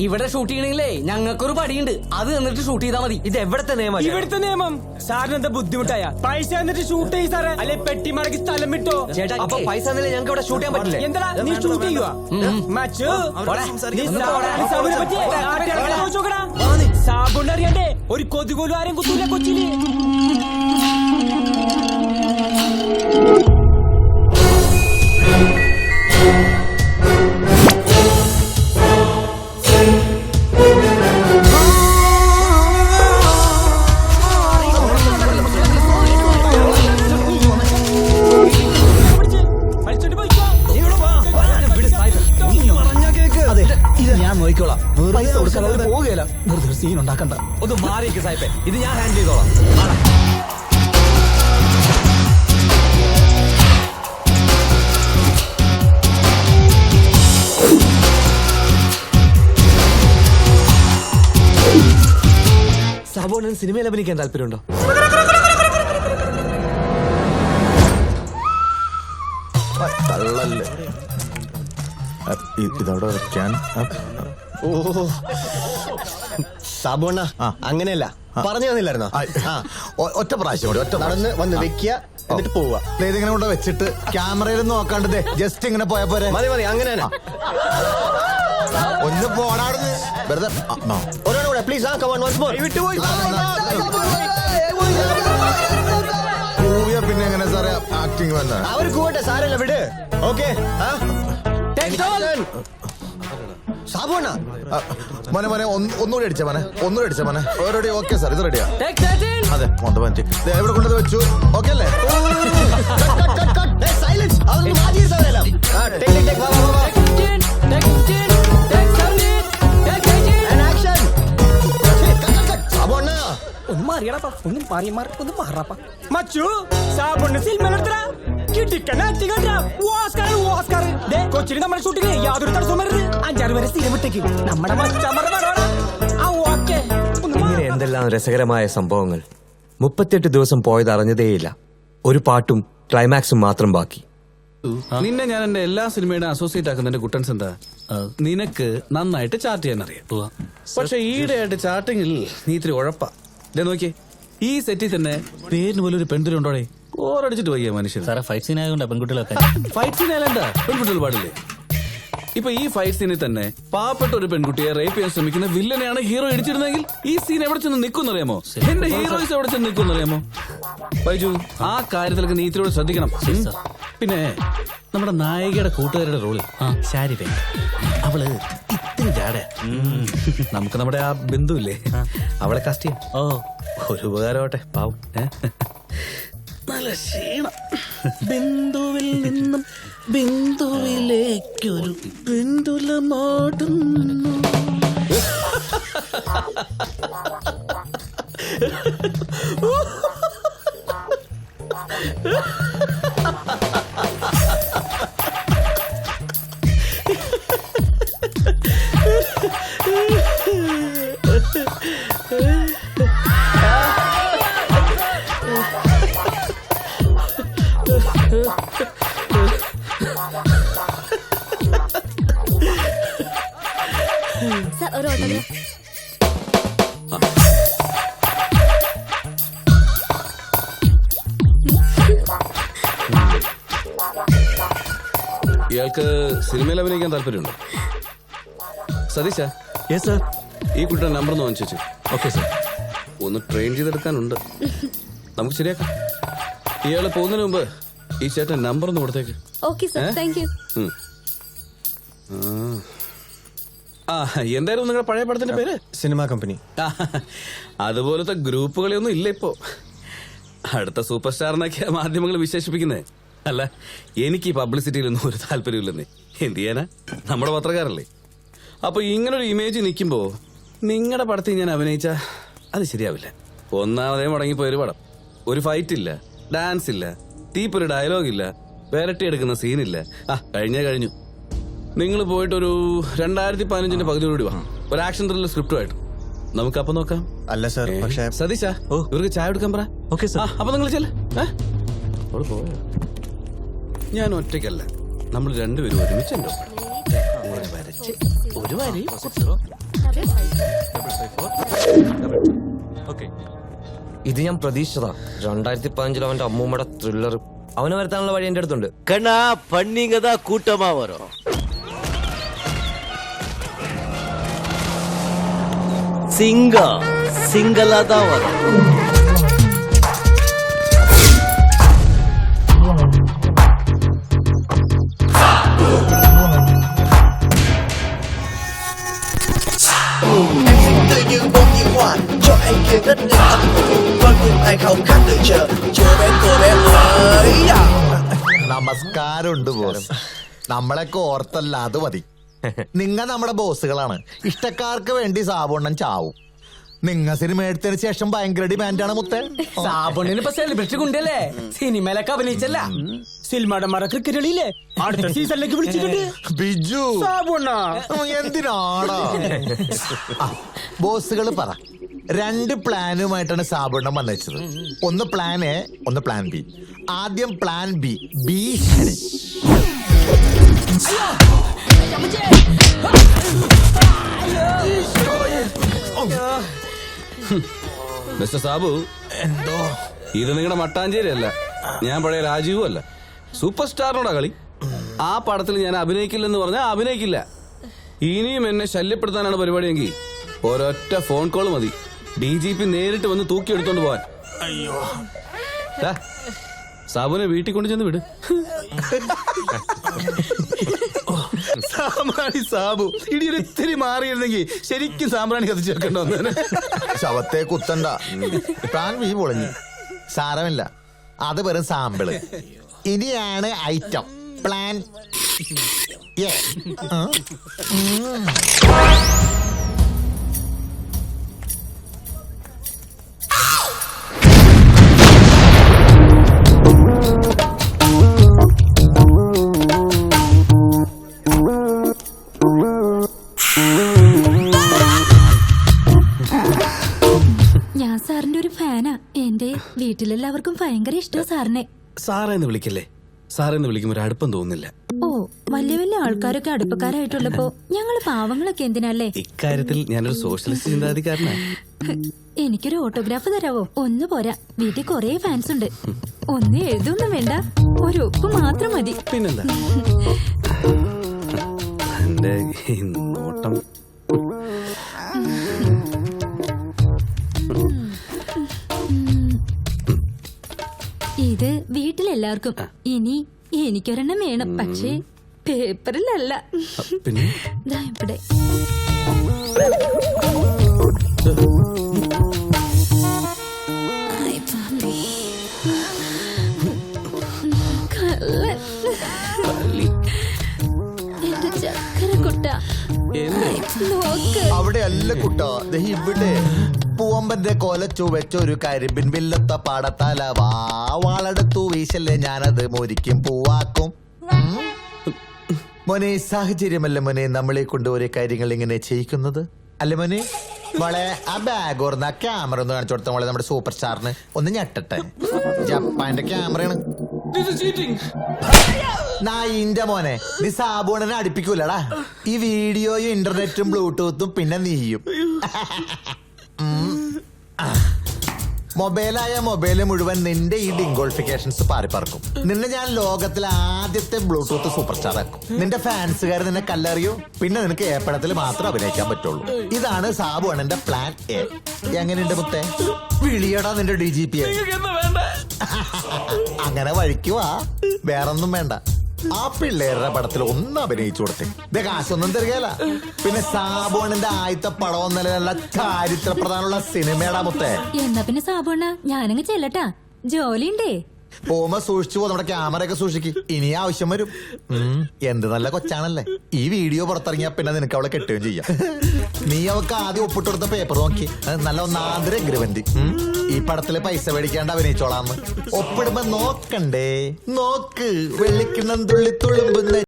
ഇവിടെ ഷൂട്ട് ചെയ്യണെങ്കിലേ ഞങ്ങൾക്കൊരു പടിയുണ്ട്, അത് എന്നിട്ട് ഷൂട്ട് ചെയ്താൽ മതി. ഇത് എവിടത്തെ നിയമം? ഇവിടുത്തെ നിയമം. സാറിന് എന്താ ബുദ്ധിമുട്ടായ? പൈസ എന്നിട്ട് ഷൂട്ട് ചെയ്യും സാറേ, അല്ലെ പെട്ടിമടക്കി സ്ഥലം വിട്ടോ. ചേട്ടാ അപ്പൊ പൈസ ഞങ്ങൾക്ക് ഇവിടെ ഷൂട്ട് ചെയ്യാൻ പറ്റില്ലേ? എന്താ നീ ഷൂട്ട് ചെയ്യുക? സാബുണ്ട് അറിയണ്ടേ? ഒരു കൊതുപോലും ആരും കുത്തൂല കൊച്ചിയില്. ഞാൻ നോക്കിക്കോളാം. പൈസ കൊടുക്കാൻ പോവുകയില്ല. വെറുതെ സീൻ ഉണ്ടാക്കണ്ട. ഒന്ന് മാറിയിരിക്കും സാഹിബേ, ഇത് ഞാൻ ഹാൻഡിൽ ചെയ്തോളാം. സാബുണ്ണൻ സിനിമയിൽ അഭിനയിക്കാൻ താല്പര്യമുണ്ടോ? തള്ളല്ലേ ഇതവിടെ വെക്കാൻ. ഓ സാബുണ്ണ അങ്ങനെയല്ല പറഞ്ഞു തന്നില്ലായിരുന്നോ? ഒറ്റ പ്രാവശ്യം കൂടി ഒറ്റ നടന്ന് വന്ന് വെക്കുക, എന്നിട്ട് പോവുക. ഇതിങ്ങനെ കൊണ്ട് വെച്ചിട്ട് ക്യാമറയിൽ നോക്കാണ്ടേ ജസ്റ്റ് ഇങ്ങനെ പോയാ പോരെ? മതി മതി, അങ്ങനെ ഒന്ന് പോടാടുന്ന് വെറുതെ. ഒരാളും കൂടെ പ്ലീസ്. ആ കമാൺ വൺസ് മോർ. മൂവിയാ പിന്നെ എങ്ങനെ സാറേ ആക്ടിങ് വന്ന? അവർ കൂട്ടെ, സാരല്ല വിട്. ഓക്കെ സാബുണ്ണ മോനെ മോനെ ഒന്നുകൂടി അടിച്ച മോനെ, ഒന്നുകൂടി അടിച്ച മോനെ. റെഡി? ഓക്കെ സാർ, ഇത് റെഡിയാ. അതെ മോന്ത പറ്റി എവിടെ കൊണ്ടത് വെച്ചു? ഓക്കെ അല്ലേ? സൈലൻസ്. അതൊന്നും മാറ്റി സാറല്ല. ഒന്ന് മാറിയടാ, ഒന്നും ഒന്ന് മാറാപ്പാ. മച്ചു സാബുണ്ണ സിനിമ കൊച്ചിന് നമ്മുടെ ഷൂട്ടിങ് യാതൊരു തടസ്സവും വരരുത്. 5-6 വരെ സ്ഥിരം വിട്ടേക്ക്. നമ്മുടെ ഇങ്ങനെ എന്തെല്ലാം രസകരമായ സംഭവങ്ങൾ. 38 ദിവസം പോയത് അറിഞ്ഞതേയില്ല. ഒരു പാട്ടും ക്ലൈമാക്സും മാത്രം ബാക്കി. നിന്നെ ഞാൻ എന്റെ എല്ലാ സിനിമയുടെ അസോസിയേറ്റ് ആക്കുന്നതിന്റെ കുട്ടൻസ് എന്താ? നിനക്ക് നന്നായിട്ട് ചാർട്ട് ചെയ്യാൻ അറിയാം. പക്ഷെ ഈയിടെ ആയിട്ട് ചാർട്ടിങ്ങിൽ നീ ഇത്തിരി ഉഴപ്പാ. നോക്കിയേ, ഈ സെറ്റിൽ തന്നെ പേരിന് പോലും ഒരു പെൺകുട്ടിലുണ്ടോടെ? ഓരടിച്ചിട്ട് വയ്യ മനുഷ്യൻ. ഫൈറ്റ് സീൻ ആയതുകൊണ്ട് പെൺകുട്ടികളൊക്കെ ഫൈറ്റ് സീനായാലെന്താ പെൺകുട്ടികൾ പാടില്ലേ? ഇപ്പൊ ഈ ഫൈറ്റ് സീനിൽ തന്നെ പാവപ്പെട്ട ഒരു പെൺകുട്ടിയെ റേപ്പ് ചെയ്യാൻ ശ്രമിക്കുന്ന വില്ലനെയാണ് ഹീറോ ഇടിച്ചിരുന്നെങ്കിൽ ഈ സീൻ എവിടെ ചെന്ന് നിൽക്കുന്നറിയാമോ? എന്റെ ഹീറോയിസ് എവിടെ ചെന്ന് നിൽക്കുന്നറിയാമോ? ബൈജു, ആ കാര്യത്തിലൊക്കെ നീ ഇത്തിരി ശ്രദ്ധിക്കണം. പിന്നെ നമ്മുടെ നായികയുടെ കൂട്ടുകാരുടെ റോളിൽ ശാരി വേണ്ട, അവള് ഇത്തിരി ജാട. നമുക്ക് നമ്മുടെ ആ ബന്ധുവില്ലേ, അവളെ കാസ്റ്റ് ചെയ്യാം. ഒരു ഉപകാരമാട്ടെ, പാവം. നല്ല ക്ഷീണം. ബിന്ദുവിൽ നിന്നും ബിന്ദുവിലേക്കൊരു ബിന്ദുലമാടുന്നു. ഒരു ഓട്ടോഗ്രാഫ്. ഇയാൾക്ക് സിനിമയിൽ അഭിനയിക്കാൻ താല്പര്യമുണ്ടോ? സതീശ, ഈ കുട്ടിയുടെ നമ്പർ ഒന്ന് വാങ്ങിച്ചു. Okay sir. ഒന്ന് ട്രെയിൻ ചെയ്തെടുക്കാനുണ്ട്, നമുക്ക് ശരിയാക്കാം. ഇയാള് പോകുന്നതിന് മുമ്പ് ഈ ചേട്ടൻ നമ്പർ ഒന്ന് കൊടുത്തേക്ക്. Okay sir, thank you. എന്തായാലും നിങ്ങളുടെ പഴയ പടത്തിന്റെ പേര്? Cinema company. അതുപോലത്തെ ഗ്രൂപ്പുകളെയൊന്നും ഇല്ല ഇപ്പോ. അടുത്ത സൂപ്പർ സ്റ്റാറിനൊക്കെ മാധ്യമങ്ങൾ വിശേഷിപ്പിക്കുന്നേ. അല്ല, എനിക്ക് ഈ പബ്ലിസിറ്റിയിലൊന്നും ഒരു താല്പര്യമില്ലെന്നേ. എന്ത് ചെയ്യാനാ, നമ്മുടെ പത്രക്കാരല്ലേ. അപ്പൊ ഇങ്ങനൊരു ഇമേജ് നിൽക്കുമ്പോ നിങ്ങളുടെ പടത്തിൽ ഞാൻ അഭിനയിച്ച അത് ശരിയാവില്ല. ഒന്നാമതേ മുടങ്ങിപ്പോയൊരു പടം. ഒരു ഫൈറ്റ് ഇല്ല, ഡാൻസ് ഇല്ല, തീപ്പൊരു ഡയലോഗ് ഇല്ല, വിരട്ടിയെടുക്കുന്ന സീനില്ല. കഴിഞ്ഞു. നിങ്ങൾ പോയിട്ടൊരു 2015 പകുതിയോടുകൂടി വാ, ഒരു ആക്ഷൻ ത്രില്ലർ സ്ക്രിപ്റ്റുമായിട്ട്. നമുക്ക് അപ്പൊ നോക്കാം. അല്ല സാർ, പക്ഷേ സതീശ, ഇവർക്ക് ചായ എടുക്കാൻ പറ. Okay sir. അപ്പൊ നിങ്ങൾ ചെല്ല. ഞാൻ ഒറ്റയ്ക്കല്ല, നമ്മൾ രണ്ടുപേരും ഒരുമിച്ച് എൻ്റെ ഒപ്പം. ഒരു വരച്ച് ഒരു വരി ഇത് ഞാൻ പ്രതീക്ഷിച്ചതാ. 2015 അവന്റെ അമ്മൂമ്മയുടെ ത്രില്ലർ അവനെ വരുത്താനുള്ള വഴി എന്റെ അടുത്തുണ്ട്. கண்ணா பண்ணீங்க தான் கூட்டமா வரும். சிங்கம் சிங்கலா தான் வரும். tự như một diệu hòa cho anh kia đất nên ấm và cùng ai không khác đợi chờ bé cô bé ơi à. നമസ്കാരമുണ്ട് ബോസ്. നമ്മളൊക്കെ ഓർത്തല്ല, അത് മതി. നിങ്ങ നമ്മുടെ ബോസുകളാണ്. ഇഷ്ടക്കാർക്ക് വേണ്ടി സാബുണ്ണൻ ചാവും. നിങ്ങ സിനിമ എടുത്തതിന് ശേഷം ഭയങ്കര ഡിമാൻഡാണ് മുത്തേ. സാബുണ്ണിന് ഇപ്പൊ സെലിബ്രിറ്റി കുണ്ടിയല്ലേ, സിനിമയിലൊക്കെ അഭിനയിച്ചല്ല. സിൽമാടന്മാരെ ക്രിക്കറ്റ് കളിയില്ലേ, അടുത്ത സീസണിലേക്ക് വിളിച്ചിട്ടുണ്ട്. ബിജു സാബുണ്ണ എന്തിനാടാ? ബോസുകൾ പറ, 2 പ്ലാനുമായിട്ടാണ് സാബുണ്ണം വന്നേച്ചത്. ഒന്ന് പ്ലാൻ എ, ഒന്ന് പ്ലാൻ ബി. ആദ്യം പ്ലാൻ ബി ഭീഷണി. മിസ്റ്റർ സാബു, എന്തോ ഇത് നിങ്ങളുടെ മട്ടാഞ്ചേരി അല്ല, ഞാൻ പഴയ രാജീവും അല്ല. സൂപ്പർ സ്റ്റാറിനോടാ കളി. ആ പടത്തിൽ ഞാൻ അഭിനയിക്കില്ലെന്ന് പറഞ്ഞാൽ അഭിനയിക്കില്ല. ഇനിയും എന്നെ ശല്യപ്പെടുത്താനാണ് പരിപാടിയെങ്കിൽ ഒരൊറ്റ ഫോൺ കോൾ മതി, DGP നേരിട്ട് വന്ന് തൂക്കിയെടുത്തോണ്ട് പോവാൻ. അയ്യോ, സാബുനെ വീട്ടിൽ കൊണ്ട് ചെന്ന് വിട്. സാമ്രാണി സാബു ഇടിയൊരു ഇത്തിരി മാറിയിരുന്നെങ്കിൽ ശരിക്കും സാമ്രാണി കത്തിച്ച് വെക്കണ്ടോ? ശവത്തെ കുത്തണ്ട. പ്ലാൻ ബി പൊളിഞ്ഞു. സാരമില്ല, അത് വെറും സാമ്പിള്. ഇനിയാണ് ഐറ്റം പ്ലാൻ എ. ഞാൻ സാറിന്റെ ഒരു ഫാനാ. എന്റെ വീട്ടിലെല്ലാവർക്കും ഭയങ്കര ഇഷ്ടം സാറിനെ. സാറേന്ന് വിളിക്കല്ലേ, സാറേന്ന് വിളിക്കുമ്പോൾ ഒരു അടുപ്പം തോന്നുന്നില്ല. ഓ, വലിയ വലിയ ആൾക്കാരൊക്കെ അടുപ്പക്കാരായിട്ടുള്ളപ്പോ ഞങ്ങള് പാവങ്ങളൊക്കെ എന്തിനല്ലേ? ഇക്കാര്യത്തിൽ ഞാനൊരു സോഷ്യലിസ്റ്റ് ചിന്താഗതിക്കാരനാ. എനിക്കൊരു ഓട്ടോഗ്രാഫ് തരാവോ? ഒന്ന് പോരാ, വീട്ടിൽ കൊറേ ഫാൻസ് ഉണ്ട്. ഒന്ന് എഴുതൊന്നും വേണ്ട, ഒരു ഒപ്പ് മാത്രം മതി. പിന്നെന്താ, എന്റെ ഈ നോട്ടം. ഇത് വീട്ടിലെല്ലാവർക്കും. ഇനി എനിക്കൊരെണ്ണം വേണം, പക്ഷേ പേപ്പറിലല്ല. പിന്നെ ദാ ഇവിടെ. കള്ളൻ. എന്റെ ചക്കരക്കുട്ട നോക്ക്. അവിടെ അല്ല കുട്ടാ, ദേ ഇവിടെ പൂവമ്പന്റെ കൊലച്ചു വെച്ചൊരു കരിമ്പിൻ വില്ലത്ത പാടത്തല വാളെടുത്തു വീശല്ലേ, ഞാനത് മോരിക്കും പൂവാക്കും. മോനെ, സാഹചര്യമല്ല മോനെ നമ്മളെ കൊണ്ട് ഓരോ കാര്യങ്ങൾ ഇങ്ങനെ ചെയ്യിക്കുന്നത് അല്ലേ മോനെ? മോളെ, ആ ബാഗ് ഓർന്ന് ആ ക്യാമറ ഒന്ന് കാണിച്ചു കൊടുത്ത മോളെ, നമ്മുടെ സൂപ്പർ സ്റ്റാറിന് ഒന്ന് ഞെട്ടട്ടെ. ജപ്പാന്റെ ക്യാമറയാണ്. നായിന്റെ മോനെ, നീ സാബുണനെ അടുപ്പിക്കൂലടാ. ഈ വീഡിയോയും ഇന്റർനെറ്റും ബ്ലൂടൂത്തും പിന്നെ നീയും. മൊബൈലായ മൊബൈല് മുഴുവൻ നിന്റെ ഈ ഡിങ്കോളിഫിക്കേഷൻസ് പാറിപ്പറക്കും. നിന്നെ ഞാൻ ലോകത്തിലെ ആദ്യത്തെ ബ്ലൂടൂത്ത് സൂപ്പർ സ്റ്റാർ ആക്കും. നിന്റെ ഫാൻസുകാർ നിന്നെ കല്ലറിയും, പിന്നെ നിനക്ക് ഏപ്പടത്തിൽ മാത്രം അഭിനയിക്കാൻ പറ്റുള്ളൂ. ഇതാണ് സാബു അണ്ണന്റെ പ്ലാൻ എ. എങ്ങനെയുണ്ട് മുത്തേ? വിളിയടാ നിന്റെ DGP. അങ്ങനെ വഴിക്കുവാ, വേറൊന്നും വേണ്ട. ആ പിള്ളേരുടെ പടത്തിൽ ഒന്ന് അഭിനയിച്ചു കൊടുത്തേ, ഇത് കാശൊന്നും തരികയില്ല. പിന്നെ സാബുണിന്റെ ആദ്യത്തെ പടം നിലയുള്ള ചാരിത്ര പ്രധാനമുള്ള സിനിമയുടെ മുത്തേ. എന്നാ പിന്നെ സാബുണ്ണ ഞാനങ്ങ് ചെല്ലട്ടാ, ജോലിണ്ടേ. പോകുമ്പോ സൂക്ഷിച്ചു പോ, നമ്മുടെ ക്യാമറ ഒക്കെ സൂക്ഷിക്കും, ഇനി ആവശ്യം വരും. എന്ത് നല്ല കൊച്ചാണല്ലേ. ഈ വീഡിയോ പുറത്തിറങ്ങിയാ പിന്നെ നിനക്ക് അവളെ കെട്ടുകയും ചെയ്യാം. നീ അവൾക്ക് ആദ്യം ഒപ്പിട്ട് കൊടുത്ത പേപ്പർ നോക്കി, നല്ല ഒന്നാന്തര എഗ്രിമെന്റ്. ഈ പടത്തില് പൈസ മേടിക്കാണ്ട് അഭിനയിച്ചോളാന്ന് ഒപ്പിടുമ്പോ നോക്കണ്ടേ? നോക്ക്, വെള്ളിക്കിണ്ണം തുള്ളി തുളുമ്പുന്ന